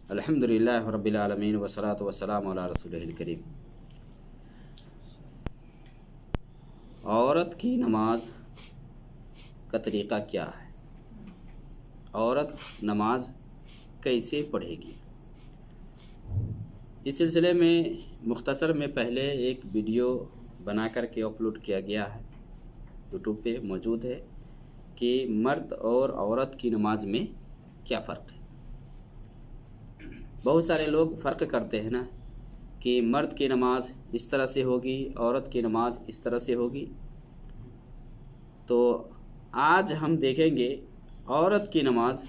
अल्हम्दुलिल्लाह रब्बिल आलमीन वस्सलातु वस्सलामु अला रसूलिल करीम। औरत की नमाज का तरीक़ा क्या है? औरत नमाज कैसे पढ़ेगी? इस सिलसिले में मुख्तसर में पहले एक वीडियो बना कर के अपलोड किया गया है, यूट्यूब पे मौजूद है कि मर्द और औरत की नमाज में क्या फ़र्क है। बहुत सारे लोग फ़र्क करते हैं ना कि मर्द की नमाज इस तरह से होगी, औरत की नमाज इस तरह से होगी। तो आज हम देखेंगे औरत की नमाज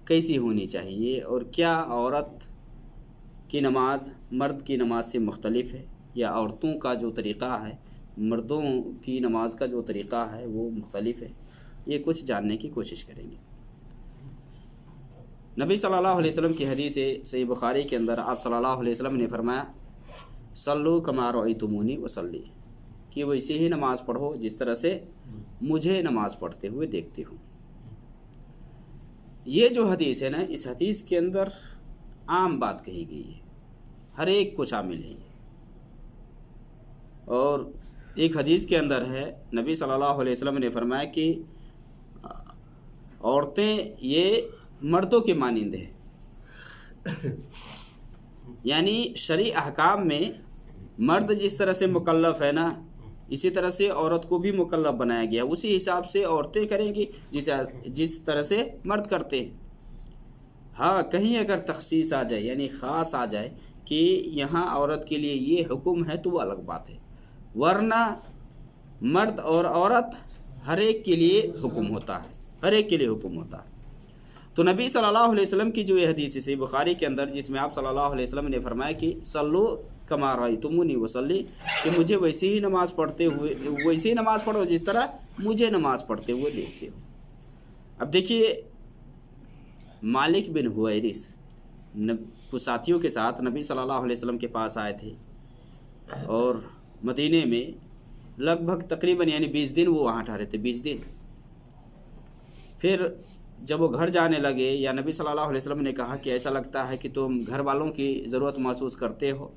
कैसी होनी चाहिए और क्या औरत की नमाज मर्द की नमाज से मुख्तलिफ है या औरतों का जो तरीक़ा है मर्दों की नमाज का जो तरीक़ा है वो मुख्तलिफ है। ये कुछ जानने की कोशिश करेंगे। नबी सल्लल्लाहु अलैहि वसल्लम की हदीस है सही बुखारी के अंदर, आप सल्लल्लाहु अलैहि वसल्लम ने फरमाया सल्लू कमा रअयतुमूनी वसल्ली, कि वैसे ही नमाज़ पढ़ो जिस तरह से मुझे नमाज़ पढ़ते हुए देखते हो। ये जो हदीस है ना, इस हदीस के अंदर आम बात कही गई है, हर एक को शामिल है। और एक हदीस के अंदर है नबी सल्लल्लाहु अलैहि वसल्लम ने फरमाया कि औरतें ये मर्दों के मानिंद है, यानी शरई अहकाम में मर्द जिस तरह से मुकल्लफ है ना, इसी तरह से औरत को भी मुकल्लफ बनाया गया। उसी हिसाब से औरतें करेंगी जिस तरह से मर्द करते हैं। हाँ, कहीं अगर तखसीस आ जाए यानी ख़ास आ जाए कि यहाँ औरत के लिए ये हुक्म है तो वो अलग बात है, वरना मर्द और औरत हर एक के लिए हुक्म होता है, हर एक के लिए हुक्म होता है। तो नबी सल्लल्लाहु अलैहि वसल्लम की जो ये हदीस है सही बुखारी के अंदर, जिसमें आप सल्लल्लाहु अलैहि वसल्लम ने फरमाया कि सल्लू कमा रअयतुमूनी वसल्ली, कि मुझे वैसे ही नमाज़ पढ़ो जिस तरह मुझे नमाज़ पढ़ते हुए देखते हो। अब देखिए, मालिक बिन हुवैरिस कुछ साथियों के साथ नबी सल्लल्लाहु अलैहि वसल्लम के पास आए थे और मदीने में लगभग तकरीबन यानी 20 दिन वो वहाँ ठहरे थे, 20 दिन। फिर जब वो घर जाने लगे या नबी सल्लल्लाहु अलैहि वसल्लम ने कहा कि ऐसा लगता है कि तुम घर वालों की ज़रूरत महसूस करते हो,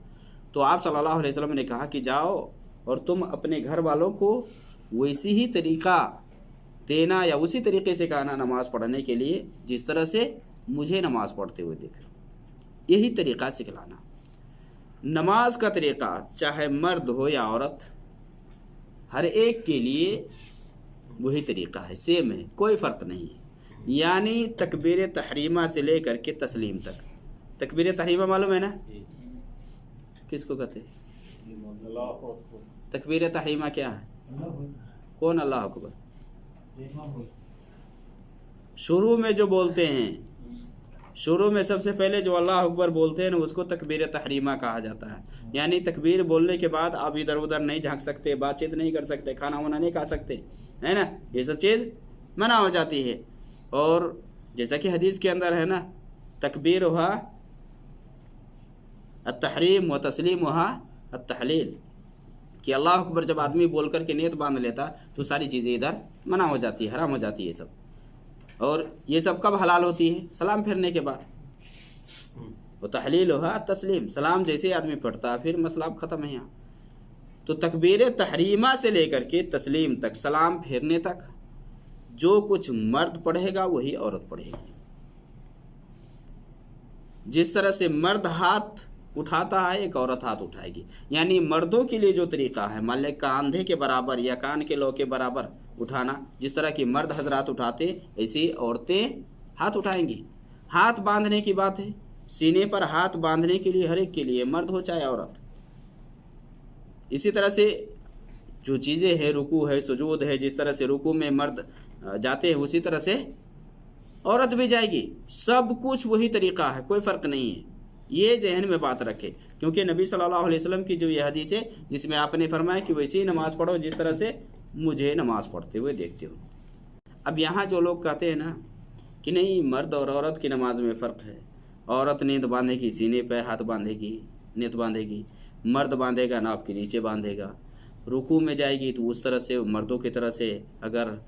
तो आप सल्लल्लाहु अलैहि वसल्लम ने कहा कि जाओ और तुम अपने घर वालों को वैसी ही तरीक़ा देना या उसी तरीक़े से कहना नमाज़ पढ़ने के लिए जिस तरह से मुझे नमाज़ पढ़ते हुए देखो, यही तरीक़ा सिखलाना। नमाज का तरीक़ा चाहे मर्द हो या औरत, हर एक के लिए वही तरीक़ा है, सेम है, कोई फ़र्क नहीं है। यानी तकबीर तहरीमा से लेकर के तस्लीम तक। तकबीर तहरीमा मालूम है ना, किसको कहते हैं? तकबीर तहरीमा क्या है? कौन अल्लाह अकबर? शुरू में जो बोलते हैं, शुरू में सबसे पहले जो अल्लाह अकबर बोलते हैं ना, उसको तकबीर तहरीमा कहा जाता है। यानी तकबीर बोलने के बाद आप इधर उधर नहीं झांक सकते, बातचीत नहीं कर सकते, खाना वाना नहीं खा सकते, है ना, ये सब चीज़ मना हो जाती है। और जैसा कि हदीस के अंदर है ना, तकबीर हुआ अत्तहरीम व तस्लीम हुआ अत्तहलील, कि अल्लाह अकबर जब आदमी बोल कर के नियत बांध लेता तो सारी चीज़ें इधर मना हो जाती है, हराम हो जाती है सब। और ये सब कब हलाल होती है? सलाम फेरने के बाद। वो तहलील हुआ तस्लीम, सलाम जैसे आदमी पढ़ता है फिर मसला ख़त्म है यहाँ। तो तकबीर तहरीमा से लेकर के तस्लीम तक, सलाम फेरने तक, जो कुछ मर्द पढ़ेगा वही औरत पढ़ेगी। जिस तरह से मर्द हाथ उठाता है एक औरत हाथ उठाएगी। यानी मर्दों के लिए जो तरीक़ा है, मान लें कांधे के बराबर या कान के लौ के बराबर उठाना, जिस तरह की मर्द हजरात उठाते ऐसी औरतें हाथ उठाएंगी। हाथ बांधने की बात है, सीने पर हाथ बांधने के लिए हर एक के लिए, मर्द हो चाहे औरत। इसी तरह से जो चीज़ें हैं, रुकू है, सुजूद है, जिस तरह से रुकू में मर्द जाते हैं उसी तरह से औरत भी जाएगी। सब कुछ वही तरीक़ा है, कोई फ़र्क नहीं है। ये जहन में बात रखे, क्योंकि नबी सल्लल्लाहु अलैहि वसल्लम की जो ये हदीस है जिसमें आपने फरमाया कि वैसे ही नमाज़ पढ़ो जिस तरह से मुझे नमाज़ पढ़ते हुए देखते हो। अब यहाँ जो लोग कहते हैं ना कि नहीं, मर्द और औरत की नमाज में फ़र्क है, औरत नींद बांधेगी, सीने पे हाथ बांधेगी, नीयत बांधेगी, मर्द बांधेगा नाप के नीचे बांधेगा, रुकू में जाएगी तो उस तरह से मर्दों की तरह से अगर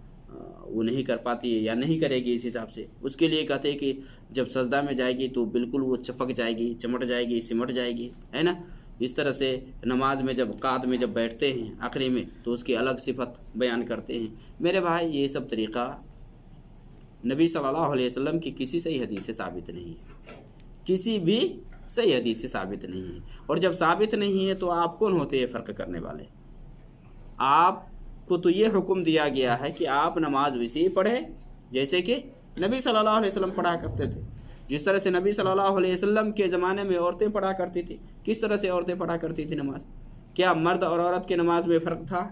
वो नहीं कर पाती है या नहीं करेगी इस हिसाब से, उसके लिए कहते हैं कि जब सजदा में जाएगी तो बिल्कुल वो चपक जाएगी, चमट जाएगी, सिमट जाएगी, है ना। इस तरह से नमाज में जब क़ात में जब बैठते हैं आखिरी में तो उसकी अलग सिफत बयान करते हैं। मेरे भाई ये सब तरीक़ा नबी सल्लल्लाहु अलैहि वसल्लम की किसी सही हदीस से साबित नहीं है, किसी भी सही हदीस से साबित नहीं है। और जब साबित नहीं है तो आप कौन होते हैं फ़र्क करने वाले? आपको तो ये हुक्म दिया गया है कि आप नमाज वैसे ही पढ़ें जैसे कि नबी सल्लल्लाहु अलैहि वसल्लम पढ़ा करते थे। जिस तरह से नबी सल्लल्लाहु अलैहि वसल्लम के ज़माने में औरतें पढ़ा करती थी, किस तरह से औरतें पढ़ा करती थी नमाज? क्या मर्द और औरत की नमाज में फ़र्क था?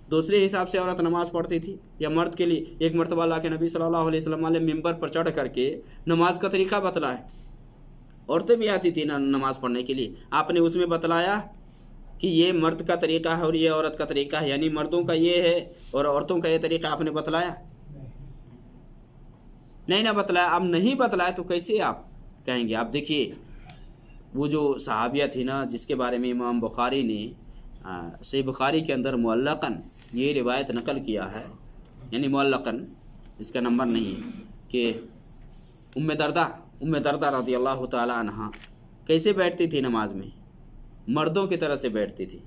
दूसरे हिसाब से औरत नमाज पढ़ती थी? या मर्द के लिए एक मरतबा ला के नबी सल्लल्लाहु अलैहि वसल्लम वाले मिंबर पर चढ़ करके नमाज का तरीक़ा बतलाया। औरतें भी आती थी नमाज पढ़ने के लिए, आपने उसमें बतलाया कि ये मर्द का तरीक़ा है और ये औरत का तरीक़ा है, यानी मर्दों का ये है और औरतों का ये तरीक़ा आपने बतलाया? नहीं ना बतलाया। अब नहीं बतलाया तो कैसे आप कहेंगे? आप देखिए वो जो सहाबिया थी ना, जिसके बारे में इमाम बुखारी ने सही बुखारी के अंदर मुअल्लक़न ये रिवायत नकल किया है, यानी मुअल्लक़न, इसका नंबर नहीं है, कि उम्मे दर्दा रज़ी अल्लाह ताला अन्हा कैसे बैठती थी नमाज में? मर्दों की तरह से बैठती थी।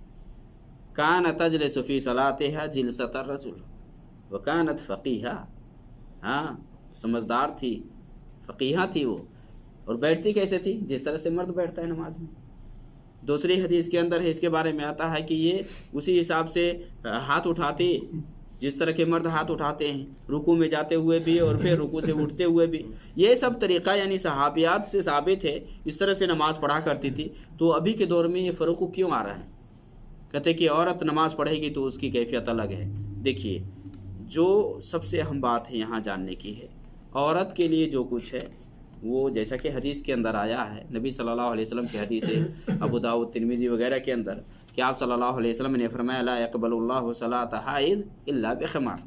कानत तजलिसु फ़ी सलातिहा जिलसत अर्रजुल व कानत फ़क़ीहा, हाँ समझदार थी, फ़क़ीहा थी वो, और बैठती कैसे थी? जिस तरह से मर्द बैठता है नमाज में। दूसरी हदीस के अंदर है, इसके बारे में आता है कि ये उसी हिसाब से हाथ उठाती जिस तरह के मर्द हाथ उठाते हैं, रुकू में जाते हुए भी और फिर रुकू से उठते हुए भी। ये सब तरीक़ा यानी सहाबियात से साबित है, इस तरह से नमाज पढ़ा करती थी। तो अभी के दौर में ये फ़र्क क्यों आ रहा है? कहते कि औरत नमाज पढ़ेगी तो उसकी कैफियत अलग है। देखिए जो सबसे अहम बात है यहाँ जानने की है, औरत के लिए जो कुछ है वो जैसा कि हदीस के अंदर आया है, नबी सल्लल्लाहु अलैहि वसल्लम की हदीस है अबू दाऊद, तिरमिज़ी वगैरह के अंदर, कि आप सल्लल्लाहु अलैहि वसल्लम ने फरमाया ला यक़बलुल्लाहु सलात हाइज़ इल्ला बिख़िमार,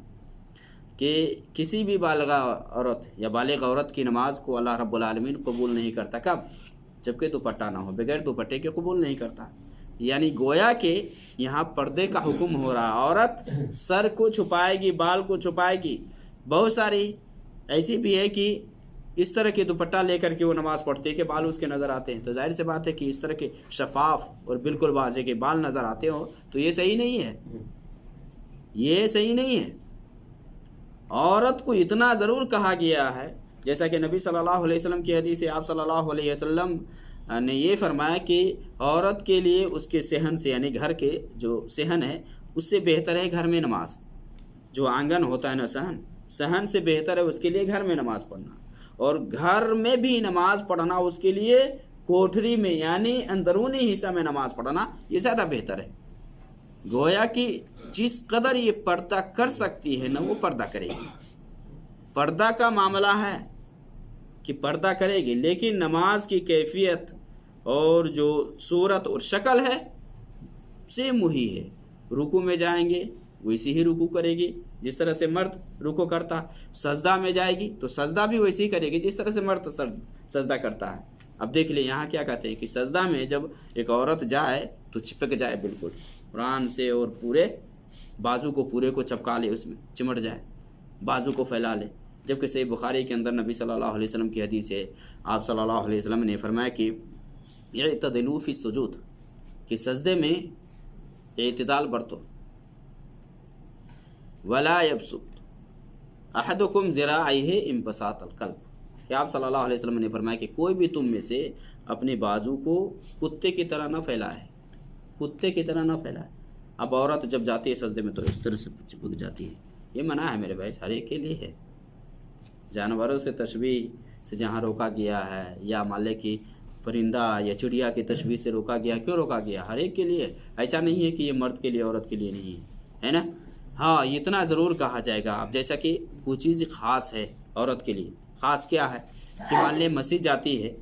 कि किसी भी बालिग़ा औरत या बालिग़ औरत की नमाज को अल्लाह रब्बुल आलमीन कबूल नहीं करता। कब? जबकि दुपट्टा ना हो, बगैर दुपट्टे के कबूल नहीं करता। यानी गोया के यहाँ पर्दे का हुक्म हो रहा। औरत सर को छुपाएगी, बाल को छुपाएगी। बहुत सारी ऐसी भी है कि इस तरह के दुपट्टा लेकर के वो नमाज़ पढ़ते हैं कि बाल उसके नज़र आते हैं। तो जाहिर सी बात है कि इस तरह के शफाफ और बिल्कुल वाज़े के बाल नज़र आते हो तो ये सही नहीं है, ये सही नहीं है। औरत को इतना ज़रूर कहा गया है, जैसा कि नबी सल्लल्लाहु अलैहि वसल्लम की हदीस है, आप सल्लल्लाहु अलैहि वसल्लम ने ये फरमाया कि औरत के लिए उसके सहन से, यानी घर के जो सहन है उससे बेहतर है घर में नमाज। जो आंगन होता है ना, सहन से बेहतर है उसके लिए घर में नमाज पढ़ना। और घर में भी नमाज पढ़ना उसके लिए कोठरी में यानी अंदरूनी हिस्सा में नमाज पढ़ना ये ज़्यादा बेहतर है। गोया कि जिस कदर ये पर्दा कर सकती है ना, वो पर्दा करेगी। पर्दा का मामला है कि पर्दा करेगी, लेकिन नमाज की कैफियत और जो सूरत और शक्ल है सेम वही है। रुकू में जाएंगे वैसे ही रुकू करेगी जिस तरह से मर्द रुकू करता। सजदा में जाएगी तो सजदा भी वैसे ही करेगी जिस तरह से मर्द सजदा करता है। अब देख ले यहाँ क्या कहते हैं कि सजदा में जब एक औरत जाए तो चिपक जाए बिल्कुल कुरान से, और पूरे बाजू को पूरे को चपका ले, उसमें चिमट जाए, बाजू को फैला ले। जबकि सही बुखारी के अंदर नबी सल्लल्लाहु अलैहि वसल्लम की हदीस है, आप सल्लल्लाहु अलैहि वसल्लम ने फरमाया कि इअ्तदिलू फ़ी सुजूद, कि सजदे में इत्तिदाल बरतो। वला यबसुत अहदुकुम ज़िराइहि इम्बसातल क़ल्ब, कि आप सल्लल्लाहु अलैहि वसल्लम ने फरमाया कि कोई भी तुम में से अपने बाजू को कुत्ते की तरह न फैलाए, कुत्ते की तरह न फैलाए। अब औरत जब जाती है सजदे में तो इस तरह से चिपक जाती है, ये मना है मेरे भाई, हर एक के लिए है। जानवरों से तशबीह से जहाँ रोका गया है, या मान ले कि परिंदा या चिड़िया की तशबीह से रोका गया, क्यों रोका गया? हर एक के लिए। ऐसा नहीं है कि ये मर्द के लिए औरत के लिए नहीं है, है ना। हाँ, इतना ज़रूर कहा जाएगा। अब जैसा कि कोई चीज़ ख़ास है औरत के लिए, ख़ास क्या है कि मान ले मस्जिद जाती है,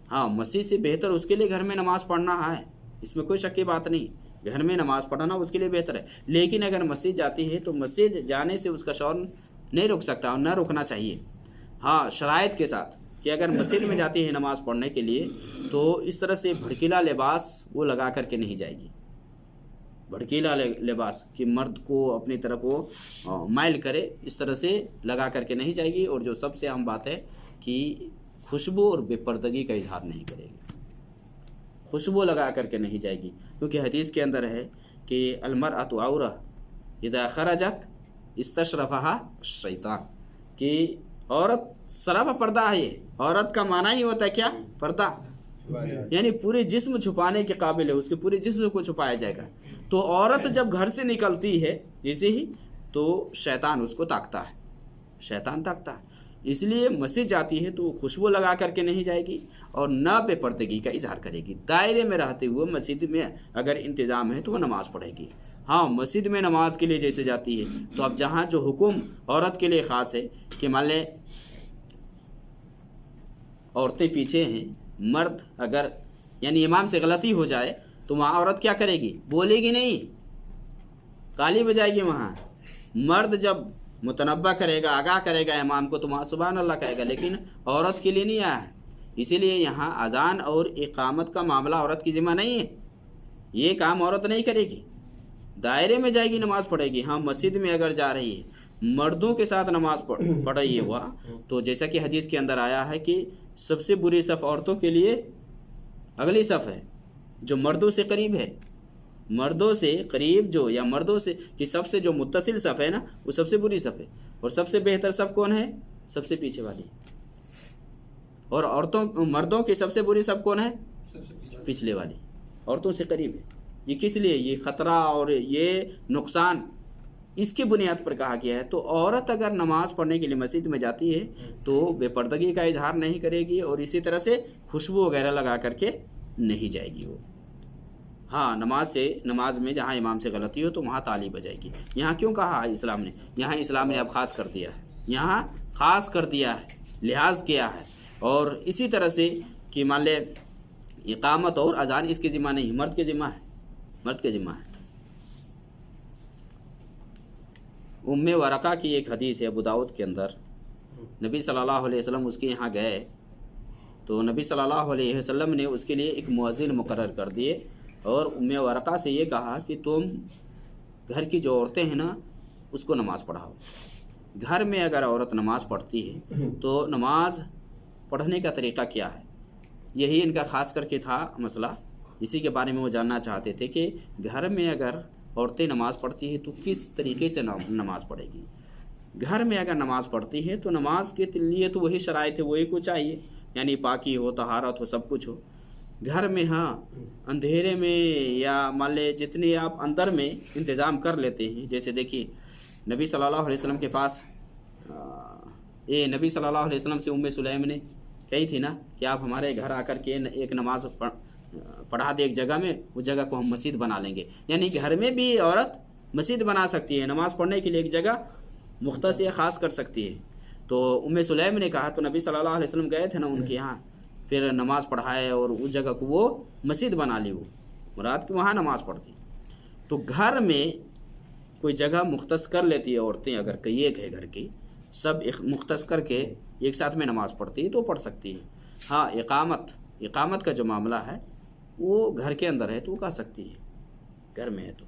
हाँ मस्जिद से बेहतर उसके लिए घर में नमाज़ पढ़ना है, इसमें कोई शक की बात नहीं। घर में नमाज़ पढ़ना उसके लिए बेहतर है। लेकिन अगर मस्जिद जाती है तो मस्जिद जाने से उसका शौर नहीं रुक सकता और न रुकना चाहिए। हाँ, शराइत के साथ कि अगर मस्जिद में जाती है नमाज़ पढ़ने के लिए तो इस तरह से भड़कीला लिबास वो लगा करके नहीं जाएगी। भड़कीला लिबास कि मर्द को अपनी तरफ वो माइल करे, इस तरह से लगा करके नहीं जाएगी। और जो सबसे अहम बात है कि खुशबू और बेपर्दगी का इजहार नहीं करेगी, खुशबू लगा करके नहीं जाएगी, क्योंकि हदीस के अंदर है कि अलमरअतु औरा इज़ा खरजत इस्तशरफहा शैतान, कि औरत सरापा पर्दा है। ये औरत का माना ही होता है क्या? पर्दा, यानी पूरे जिस्म छुपाने के काबिल है, उसके पूरे जिस्म को छुपाया जाएगा। तो औरत जब घर से निकलती है जैसे ही, तो शैतान उसको ताकता है, शैतान ताकता है। इसलिए मस्जिद जाती है तो खुशबू लगा करके नहीं जाएगी और ना बेपर्दगी का इजहार करेगी। दायरे में रहते हुए मस्जिद में अगर इंतज़ाम है तो वो नमाज़ पढ़ेगी। हाँ, मस्जिद में नमाज के लिए जैसे जाती है, तो अब जहाँ जो हुक्म औरत के लिए ख़ास है कि मान लें औरतें पीछे हैं, मर्द अगर यानी इमाम से गलती हो जाए तो वहाँ औरत क्या करेगी? बोलेगी नहीं, ताली बजाएगी। वहाँ मर्द जब मुतनब्बा करेगा, आगाह करेगा इमाम को, तो वहाँ सुभान अल्लाह कहेगा, लेकिन औरत के लिए नहीं आया है। इसीलिए यहाँ अजान और इकामत का मामला औरत की जिम्मा नहीं है, ये काम औरत नहीं करेगी, दायरे में जाएगी, नमाज पढ़ेगी। हाँ, मस्जिद में अगर जा रही है, मर्दों के साथ नमाज पढ़ रही है वह, तो जैसा कि हदीस के अंदर आया है कि सबसे बुरी सफ़ औरतों के लिए अगली सफ़ है जो मर्दों से करीब है, मर्दों से करीब जो, या मर्दों से कि सबसे जो मुत्तसिल सफ़ है ना, वो सबसे बुरी सफ़ है। और सबसे बेहतर सफ़ कौन है? सबसे पीछे वाली। और औरतों मर्दों की सबसे बुरी सफ़ कौन है? पिछले वाली, औरतों से करीब है। ये किस लिए? ये ख़तरा और ये नुकसान इसकी बुनियाद पर कहा गया है। तो औरत अगर नमाज़ पढ़ने के लिए मस्जिद में जाती है तो बेपर्दगी का इजहार नहीं करेगी और इसी तरह से खुशबू वगैरह लगा करके नहीं जाएगी वो। हाँ, नमाज में जहाँ इमाम से गलती हो तो वहाँ ताली बजाएगी। यहाँ क्यों कहा है इस्लाम ने? यहाँ इस्लाम ने अब ख़ास कर दिया है, यहाँ ख़ास कर दिया है, लिहाज किया है। और इसी तरह से कि मान ले इकामत और अजान इसके ज़िम्मा नहीं, मर्द के ज़िम्मा है, मर्द के ज़िम्मा है। उम्मे वरका की एक हदीस है अबू दाऊद के अंदर, नबी सल्लल्लाहु अलैहि वसल्लम उसके यहाँ गए तो नबी सल्लल्लाहु अलैहि वसल्लम ने उसके लिए एक मुअज्जिन मुकर्रर कर दिए और उम्मे वरका से ये कहा कि तुम घर की जो औरतें हैं ना उसको नमाज़ पढ़ाओ। घर में अगर औरत नमाज़ पढ़ती है तो नमाज पढ़ने का तरीक़ा क्या है, यही इनका ख़ास करके था मसला। इसी के बारे में वो जानना चाहते थे कि घर में अगर औरतें नमाज़ पढ़ती है तो किस तरीके से नमाज़ पढ़ेगी। घर में अगर नमाज़ पढ़ती है तो नमाज के लिए तो वही शराइत है, वही कुछ चाहिए, यानी पाकी हो, तहारत हो, सब कुछ हो। घर में हाँ अंधेरे में या मान ले जितने आप अंदर में इंतज़ाम कर लेते हैं, जैसे देखिए नबी सल्लल्लाहु अलैहि वसल्लम के पास नबी सल्लल्लाहु अलैहि वसल्लम से उम्मे सुलैम ने कही थी ना कि आप हमारे घर आकर के एक नमाज पढ़ा दे एक जगह में, उस जगह को हम मस्जिद बना लेंगे। यानी घर में भी औरत मस्जिद बना सकती है, नमाज़ पढ़ने के लिए एक जगह मुख्तस या ख़ास कर सकती है। तो उम्मे सुलैम ने कहा, तो नबी सल्लल्लाहु अलैहि वसल्लम गए थे ना उनके यहाँ, फिर नमाज़ पढ़ाए और उस जगह को वो मस्जिद बना ली, वो रात की वहाँ नमाज़ पढ़ती। तो घर में कोई जगह मुख्तस कर लेती है औरतें, अगर कई एक है घर की, सब मुख्तस करके एक साथ में नमाज़ पढ़ती है तो पढ़ सकती है। हाँ, इकामत का जो मामला है वो घर के अंदर है तो वो कर सकती है, घर में है तो।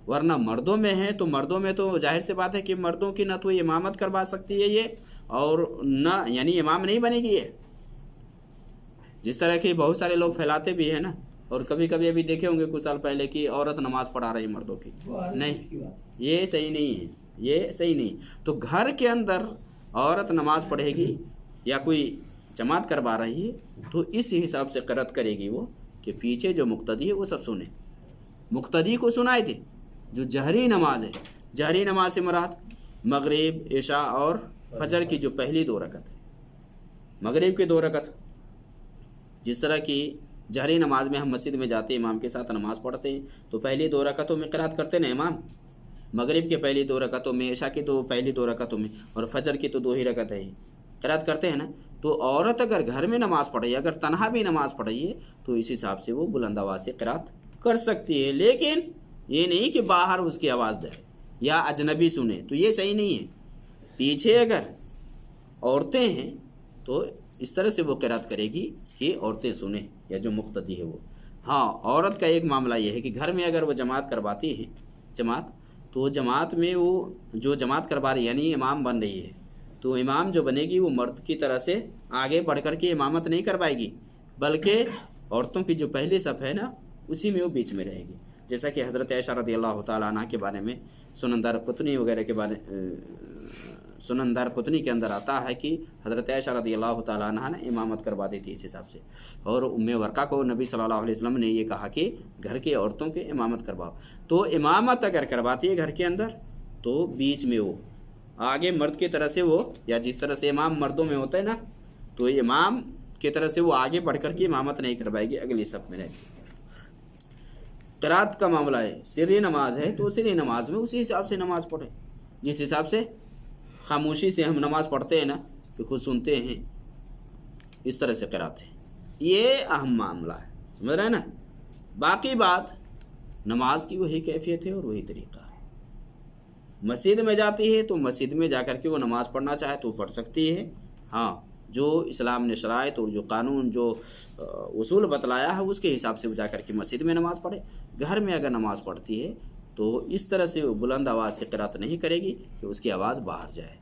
वरना मर्दों में है तो मर्दों में तो जाहिर सी बात है कि मर्दों की ना तो इमामत करवा सकती है ये, और ना यानी इमाम नहीं बनेगी ये। जिस तरह के बहुत सारे लोग फैलाते भी हैं ना, और कभी कभी अभी देखे होंगे कुछ साल पहले कि औरत नमाज पढ़ा रही मर्दों की, नहीं, ये सही नहीं है, ये सही नहीं। तो घर के अंदर औरत नमाज पढ़ेगी या कोई जमात करवा रही है तो इस हिसाब से क़राअत करेगी वो कि पीछे जो मुक्तदी है वो सब सुने, मुक्तदी को सुनाए थे। जो जहरी नमाज है, जहरी नमाज से मुराद मगरिब, इशा और फजर की जो पहली 2 रकत है, मगरिब की 2 रकत, जिस तरह की जहरी नमाज में हम मस्जिद में जाते हैं, इमाम के साथ नमाज़ पढ़ते हैं तो पहली 2 रकतों में क़राअत करते ना इमाम, मगरिब के पहली 2 रकतों में, इशा की तो पहली 2 रकतों में, और फजर की तो 2 ही रकत है, क़राअत करते हैं ना। तो औरत अगर घर में नमाज़ पढ़ी, अगर तन्हा भी नमाज़ पढ़ी है तो इस हिसाब से वो बुलंद आवाज़ से क़राअत कर सकती है, लेकिन ये नहीं कि बाहर उसकी आवाज़ दे या अजनबी सुने, तो ये सही नहीं है। पीछे अगर औरतें हैं तो इस तरह से वो क़राअत करेगी कि औरतें सुने या जो मुक्तदी है वो। हाँ, औरत का एक मामला ये है कि घर में अगर वो जमात करवाती है, जमात, तो जमात में वो जो जमात करवा रही है यानी इमाम बन रही है, تو امام جو بنے گی وہ مرد کی طرح سے آگے بڑھ کر کے امامت نہیں کروائے گی، بلکہ عورتوں کی جو پہلی صف ہے نا اسی میں وہ بیچ میں رہے گی، جیسا کہ حضرت عائشہ رضی اللہ تعالیٰ عنہ کے بارے میں سنن دارقطنی وغیرہ کے بارے سنن دارقطنی کے اندر آتا ہے کہ حضرت عائشہ رضی اللہ تعالیٰ عنہ نے امامت کروا دی تھی اس حساب سے، اور ام ورقہ کو نبی صلی اللہ علیہ وسلم نے یہ کہا کہ گھر کی عورتوں کے امامت کرواؤ، تو امامت اگر کرواتی ہے گھر کے اندر تو بیچ میں وہ آگے مرد کی طرح سے وہ، یا جس طرح سے امام مردوں میں ہوتا ہے نا، تو امام کی طرح سے وہ آگے بڑھ کر کے امامت نہیں کروائے گی، اگلی صف میں رہے گی۔ قرات کا معاملہ ہے، سری نماز ہے تو سری نماز میں اسی حساب سے نماز پڑھے، جس حساب سے خاموشی سے ہم نماز پڑھتے ہیں نا کہ خود سنتے ہیں، اس طرح سے قرات ہے، یہ اہم معاملہ ہے، سمجھ رہے ہیں نا۔ باقی بات نماز کی وہی کیفیت ہے اور وہی طریقہ ہے۔ مسجد میں جاتی ہے تو مسجد میں جا کر کے وہ نماز پڑھنا چاہے تو پڑھ سکتی ہے، ہاں جو اسلام نے شرائط اور جو قانون جو اصول بتلایا ہے اس کے حساب سے وہ جا کر کے مسجد میں نماز پڑھے۔ گھر میں اگر نماز پڑھتی ہے تو اس طرح سے وہ بلند آواز سے قرات نہیں کرے گی کہ اس کی آواز باہر جائے۔